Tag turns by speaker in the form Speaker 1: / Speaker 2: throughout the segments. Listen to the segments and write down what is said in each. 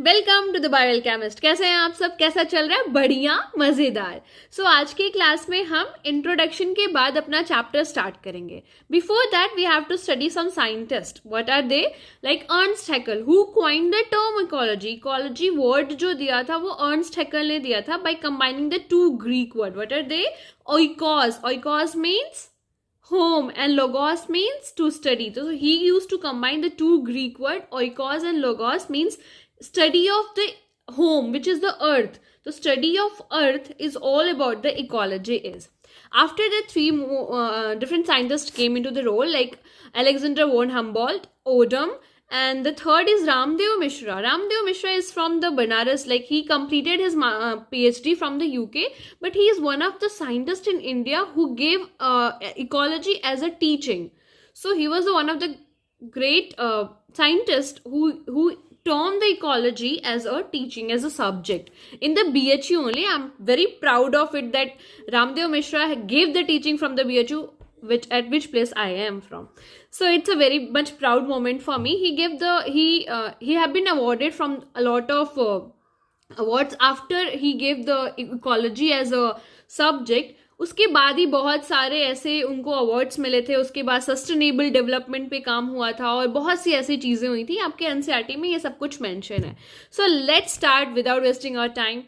Speaker 1: Welcome to the biochemist. कैसे हैं आप सब? कैसा चल रहा है? बढ़िया, मजेदार। आज की क्लास में हम इंट्रोडक्शन के बाद अपना चैप्टर स्टार्ट करेंगे। Before that we have to study some scientist. What are they? Like Ernst Haeckel who coined the term ecology. Ecology word जो दिया था वो अर्नस्ट हैकेल ने दिया था by combining the two Greek word. What are they? Oikos. Oikos means home and logos means to study. So he used to combine the two Greek word. Oikos and logos means study of the home, which is the earth. The study of earth is all about the ecology is. After the three different scientists came into the role, like Alexander von Humboldt, Odum, and the third is Ramdev Mishra. Ramdev Mishra is from the Banaras, like he completed his PhD from the UK, but he is one of the scientists in India who gave ecology as a teaching. So he was one of the great scientists who termed the ecology as a teaching, as a subject. In the BHU only, I'm very proud of it that Ramdev Mishra gave the teaching from the BHU, at which place I am from. So it's a very much proud moment for me. He have been awarded from a lot of awards after he gave the ecology as a subject. उसके बाद ही बहुत सारे ऐसे उनको awards मिले थे। उसके बाद सस्टेनेबल डेवलपमेंट पे काम हुआ था और बहुत सी ऐसी चीज़ें हुई थी। आपके एनसीईआरटी में ये सब कुछ मेंशन है। So let's start without wasting our time.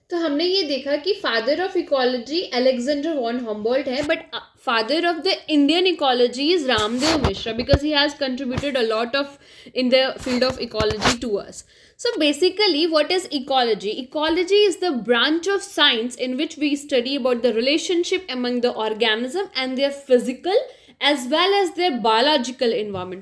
Speaker 1: तो हमने ये देखा कि father of ecology Alexander von Humboldt है, but father of the Indian ecology is Ramdev Misra because he has contributed a lot of in the field of ecology to us. So basically, what is ecology? Ecology is the branch of science in which we study about the relationship among the organism and their physical as well as their biological environment.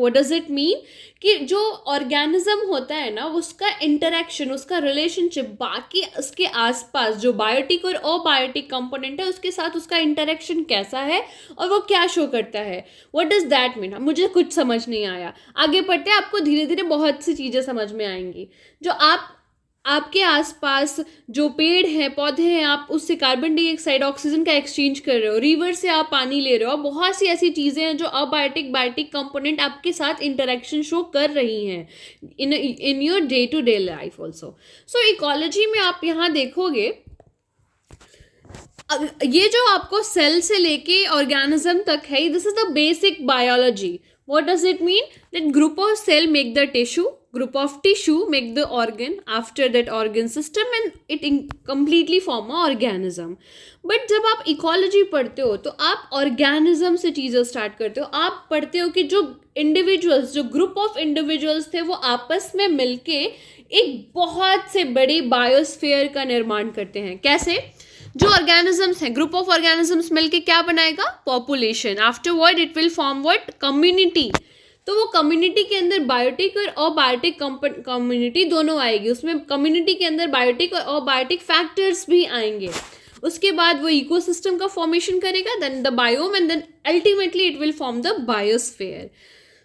Speaker 1: What does it mean? कि जो organism होता है ना, उसका interaction, उसका relationship बाकी उसके आसपास जो बायोटिक और अबायोटिक कंपोनेंट है उसके साथ उसका इंटरेक्शन कैसा है और वो क्या शो करता है. What does that mean? मुझे कुछ समझ नहीं आया. आगे बढ़ते हैं, आपको धीरे धीरे बहुत सी चीज़ें समझ में आएंगी. जो आपके आसपास जो पेड़ हैं, पौधे हैं, आप उससे कार्बन डाइऑक्साइड, ऑक्सीजन का एक्सचेंज कर रहे हो. रिवर से आप पानी ले रहे हो. बहुत सी ऐसी चीज़ें हैं जो अबायोटिक बायोटिक कंपोनेंट आपके साथ इंटरेक्शन शो कर रही हैं in your day to day life also. So ecology में आप यहाँ देखोगे, ये जो आपको सेल से लेके ऑर्गेनिज्म तक है, this is the basic biology. What does it mean? That group of cell make the tissue, group of tissue make the organ, after that organ system, and it completely form a organism. But जब आप ecology पढ़ते हो तो आप organism से चीज़ें start करते हो. आप पढ़ते हो कि जो individuals, जो group of individuals थे वो आपस में मिलके एक बहुत से बड़ी बायोस्फीयर का निर्माण करते हैं. कैसे? जो ऑर्गेनिजम्स हैं, ग्रुप ऑफ ऑर्गेनिजम्स मिलके क्या बनाएगा? Population. Afterward it will form what? Community. तो वो कम्युनिटी के अंदर बायोटिक और अबायोटिक कम्युनिटी दोनों आएगी. उसमें कम्युनिटी के अंदर बायोटिक और अबायोटिक फैक्टर्स भी आएंगे. उसके बाद वो इकोसिस्टम का फॉर्मेशन करेगा, then the biome, and then ultimately it will form the biosphere.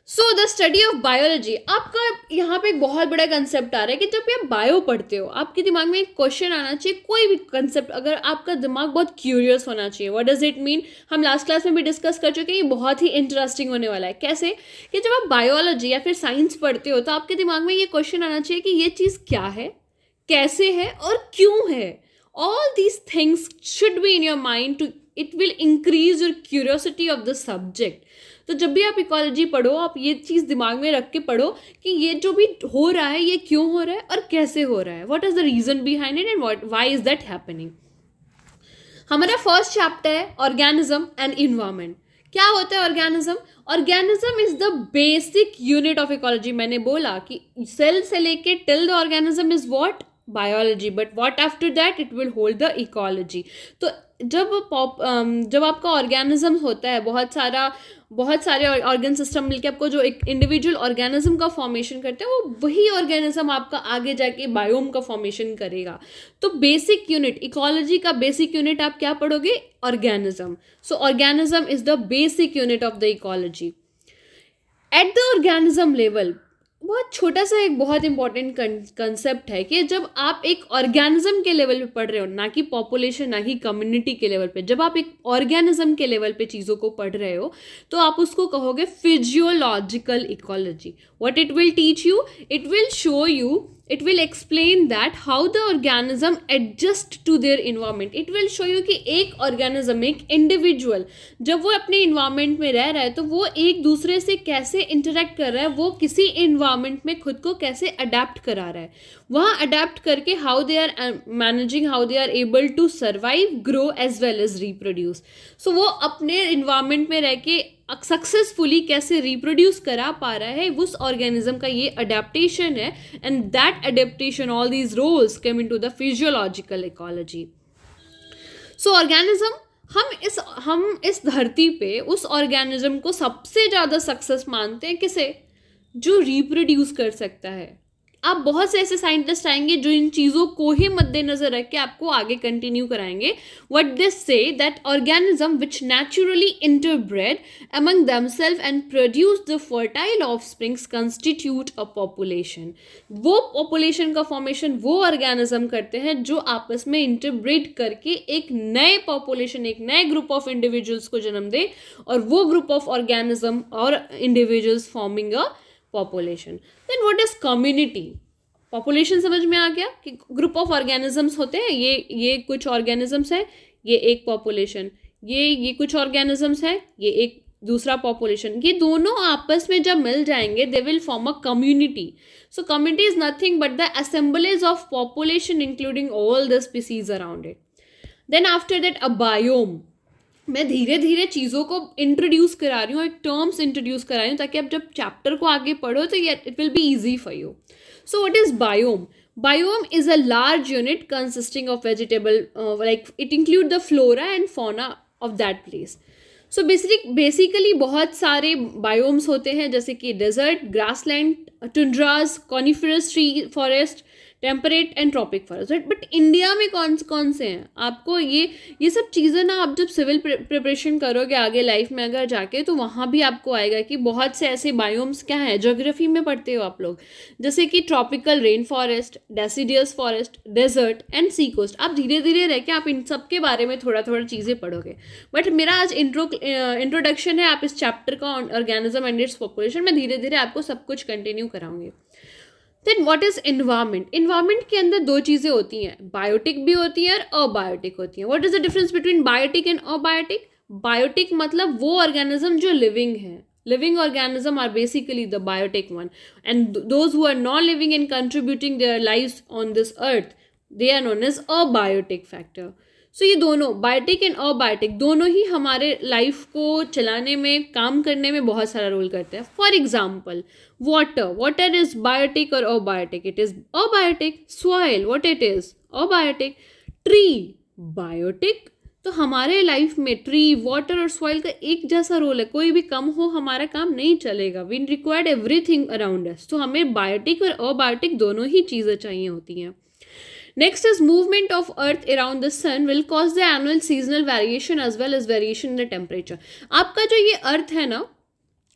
Speaker 1: So the study of biology. आपका यहाँ पे एक बहुत बड़ा कंसेप्ट आ रहा है कि जब भी आप बायो पढ़ते हो आपके दिमाग में एक क्वेश्चन आना चाहिए. कोई भी कंसेप्ट, अगर आपका दिमाग बहुत क्यूरियस होना चाहिए. What does it mean? हम लास्ट क्लास में भी डिस्कस कर चुके हैं. ये बहुत ही इंटरेस्टिंग होने वाला है. कैसे? कि जब आप बायोलॉजी या फिर साइंस पढ़ते हो तो आपके दिमाग में ये क्वेश्चन आना चाहिए कि ये चीज़ क्या है, कैसे है और क्यों है. All these things should be in your mind to it will increase your curiosity of the subject. तो जब भी आप इकोलॉजी पढ़ो, आप ये चीज़ दिमाग में रख के पढ़ो कि ये जो भी हो रहा है ये क्यों हो रहा है और कैसे हो रहा है. What is the reason behind it and why is that happening. हमारा फर्स्ट चैप्टर है ऑर्गेनिज्म एंड इन्वायरमेंट. क्या होता है organism? Organism is the basic unit of ecology. मैंने बोला कि सेल से लेके till the organism is what? Biology. But what after that? It will hold the ecology. तो जब आपका ऑर्गेनिज्म होता है, बहुत सारे ऑर्गन सिस्टम मिलके आपको जो एक इंडिविजुअल ऑर्गेनिज्म का फॉर्मेशन करते हैं, वो वही ऑर्गेनिज्म आपका आगे जाके बायोम का फॉर्मेशन करेगा. तो बेसिक यूनिट, इकोलॉजी का बेसिक यूनिट आप क्या पढ़ोगे? Organism. So organism is the basic unit of the ecology. At the organism level, बहुत छोटा सा एक बहुत इंपॉर्टेंट कंसेप्ट है कि जब आप एक ऑर्गेनिज्म के लेवल पे पढ़ रहे हो, ना कि पॉपुलेशन ना कि कम्युनिटी के लेवल पे, जब आप एक ऑर्गेनिज्म के लेवल पे चीज़ों को पढ़ रहे हो तो आप उसको कहोगे physiological ecology. What it will teach you, it will show you, it will explain that how the organism adjust to their environment. it will show you कि एक organism, एक individual जब वो अपने environment में रह रहा है तो वो एक दूसरे से कैसे interact कर रहा है, वो किसी environment में खुद को कैसे adapt करा रहा है, वहाँ adapt करके how they are managing, how they are able to survive, grow as well as reproduce. so वो अपने environment में रह के सक्सेसफुली कैसे रिप्रोड्यूस करा पा रहा है, उस ऑर्गेनिज्म का ये अडेप्टेशन है. And that adaptation, all these roles come into the physiological ecology. So organism, हम इस धरती पे उस ऑर्गेनिज्म को सबसे ज़्यादा सक्सेस मानते हैं किसे, जो रिप्रोड्यूस कर सकता है. आप बहुत से ऐसे साइंटिस्ट आएंगे जो इन चीज़ों को ही मद्देनजर रख के आपको आगे कंटिन्यू कराएंगे. What they say that organism which naturally interbreed among themselves and produce the fertile offsprings constitute a population. वो पॉपुलेशन का फॉर्मेशन वो ऑर्गेनिज्म करते हैं जो आपस में इंटरब्रेड करके एक नए पॉपुलेशन, एक नए ग्रुप ऑफ इंडिविजुअल्स को जन्म दे, और वो ग्रुप ऑफ ऑर्गेनिज्म और individuals forming a population. Then what is community. Population समझ में आ गया कि ग्रुप ऑफ ऑर्गेनिजम्स होते हैं, ये कुछ ऑर्गेनिजम्स है, ये एक पॉपुलेशन, ये कुछ ऑर्गेनिजम्स है, ये एक दूसरा पॉपुलेशन. ये दोनों आपस में जब मिल जाएंगे they will form a community. So community is nothing but the assemblage of population including all the species around it. Then after that a biome. मैं धीरे धीरे चीज़ों को इंट्रोड्यूस करा रही हूँ, एक टर्म्स इंट्रोड्यूस करा रही हूँ ताकि आप जब चैप्टर को आगे पढ़ो तो it will be easy for you. So what is biome. Biome is a large unit consisting of vegetable, it include the flora and fauna of that place. So basically बहुत सारे बायोम्स होते हैं जैसे कि desert, grassland, tundras, coniferous tree forest, temperate and tropic forest. But India में कौन से हैं, आपको ये सब चीज़ें ना आप जब सिविल प्रिपरेशन करोगे आगे लाइफ में अगर जाके तो वहाँ भी आपको आएगा कि बहुत से ऐसे बायोम्स क्या हैं, ज्योग्राफी में पढ़ते हो आप लोग, जैसे कि tropical rain forest, deciduous forest, desert and sea coast. आप धीरे धीरे रह के आप इन सब के बारे में थोड़ा थोड़ा चीज़ें पढ़ोगे. बट मेरा आज इंट्रोडक्शन है, आप इस चैप्टर का ऑर्गेनिज्म एंड इट्स पॉपुलेशन, मैं धीरे धीरे आपको सब कुछ कंटिन्यू कराऊंगी. Then what is environment. Environment के अंदर दो चीज़ें होती हैं, बायोटिक भी होती है और अबायोटिक होती हैं. What is the difference between biotic and abiotic. Biotic मतलब वो ऑर्गेनिज्म जो लिविंग है. Living organisms are basically the biotic one, and those who are not living and contributing their lives on this earth, they are known as abiotic factor. So ये दोनों biotic and abiotic दोनों ही हमारे life को चलाने में, काम करने में बहुत सारा रोल करते हैं. For example water is biotic और abiotic. It is abiotic. Soil what it is abiotic. Tree biotic. तो हमारे लाइफ में ट्री, वाटर और सॉइल का एक जैसा रोल है, कोई भी कम हो हमारा काम नहीं चलेगा. We required everything around us. तो हमें बायोटिक और अबायोटिक दोनों ही चीज़ें चाहिए होती हैं. Next is movement of earth around the sun will cause the annual seasonal variation as well as variation in the temperature. आपका जो ये अर्थ है ना,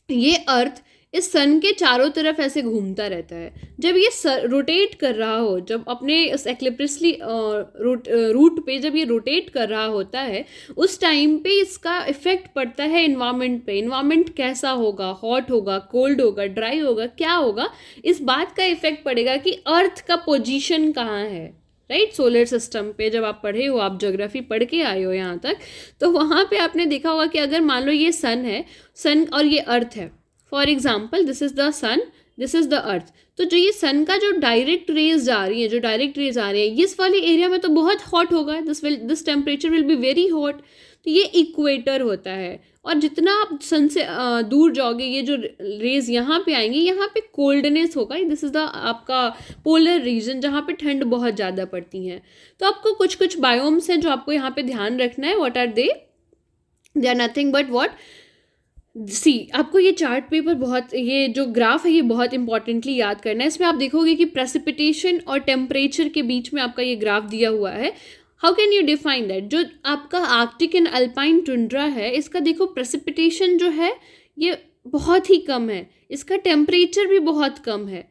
Speaker 1: ये अर्थ इस सन के चारों तरफ ऐसे घूमता रहता है. जब ये रोटेट कर रहा हो, जब अपने इस एक्लिप्रिसली रूट पे जब ये रोटेट कर रहा होता है, उस टाइम पे इसका इफेक्ट पड़ता है इन्वायरमेंट पे. इन्वायरमेंट कैसा होगा, हॉट होगा, कोल्ड होगा, ड्राई होगा, क्या होगा, इस बात का इफेक्ट पड़ेगा कि अर्थ का पोजीशन कहाँ है. राइट, सोलर सिस्टम पे जब आप पढ़े हो, आप ज्योग्राफी पढ़ के आए हो यहाँ तक, तो वहाँ पे आपने देखा होगा कि अगर मान लो ये सन है, सन और ये अर्थ है. For example this is the sun, this is the earth. तो जो ये सन का जो डायरेक्ट रेज जा रही है, इस वाले एरिया में तो बहुत हॉट होगा. This temperature will be very hot. तो ये इक्वेटर होता है, और जितना आप सन से दूर जाओगे, ये जो रेज यहाँ पे आएंगी, यहाँ पे कोल्डनेस होगा. दिस इज द आपका पोलर रीजन जहाँ पे ठंड बहुत ज़्यादा पड़ती है. तो आपको कुछ बायोम्स हैं जो आपको यहाँ पे ध्यान रखना है. What are they are nothing but what. See, आपको ये चार्ट पेपर बहुत, ये जो ग्राफ है ये बहुत इंपॉर्टेंटली याद करना है. इसमें आप देखोगे कि प्रेसिपिटेशन और टेम्परेचर के बीच में आपका ये ग्राफ दिया हुआ है. How can you define that. जो आपका आर्कटिक एंड अल्पाइन टुंड्रा है, इसका देखो प्रेसिपिटेशन जो है ये बहुत ही कम है, इसका टेम्परेचर भी बहुत कम है।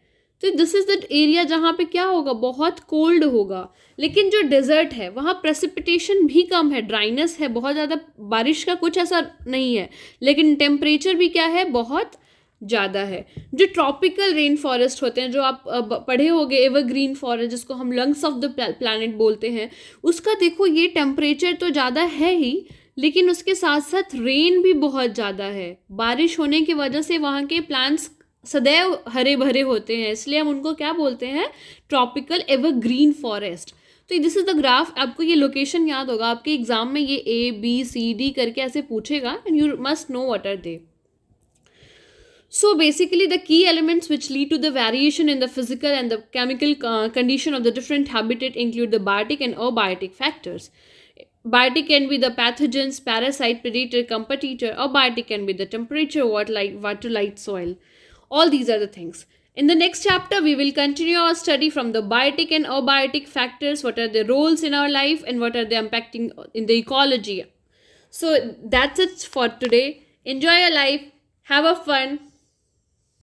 Speaker 1: तो दिस इज़ द एरिया जहाँ पे क्या होगा, बहुत कोल्ड होगा। लेकिन जो डेजर्ट है वहाँ प्रेसिपिटेशन भी कम है, ड्राइनेस है, बहुत ज़्यादा बारिश का कुछ ऐसा नहीं है, लेकिन टेम्परेचर भी क्या है, बहुत ज़्यादा है। जो ट्रॉपिकल रेन फॉरेस्ट होते हैं, जो आप पढ़े होंगे, एवरग्रीन फॉरेस्ट जिसको हम लंग्स ऑफ द प्लैनेट बोलते हैं, उसका देखो ये टेम्परेचर तो ज़्यादा है ही, लेकिन उसके साथ साथ रेन भी बहुत ज़्यादा है। बारिश होने की वजह से वहाँ के प्लांट्स सदैव हरे भरे होते हैं, इसलिए हम उनको क्या बोलते हैं, ट्रॉपिकल एवरग्रीन फॉरेस्ट। तो दिस इज द ग्राफ। आपको ये लोकेशन याद होगा, आपके एग्जाम में ये ABCD करके ऐसे पूछेगा, and you must know what are they. So basically the key elements which lead to the variation in the physical and the chemical condition of the different habitat include the biotic and abiotic factors. Biotic can be the pathogens, parasite, predator, competitor, or biotic can be the temperature, water, light, soil. All these are the things. In the next chapter, we will continue our study from the biotic and abiotic factors, what are their roles in our life and what are they impacting in the ecology. So that's it for today. Enjoy your life. Have a fun.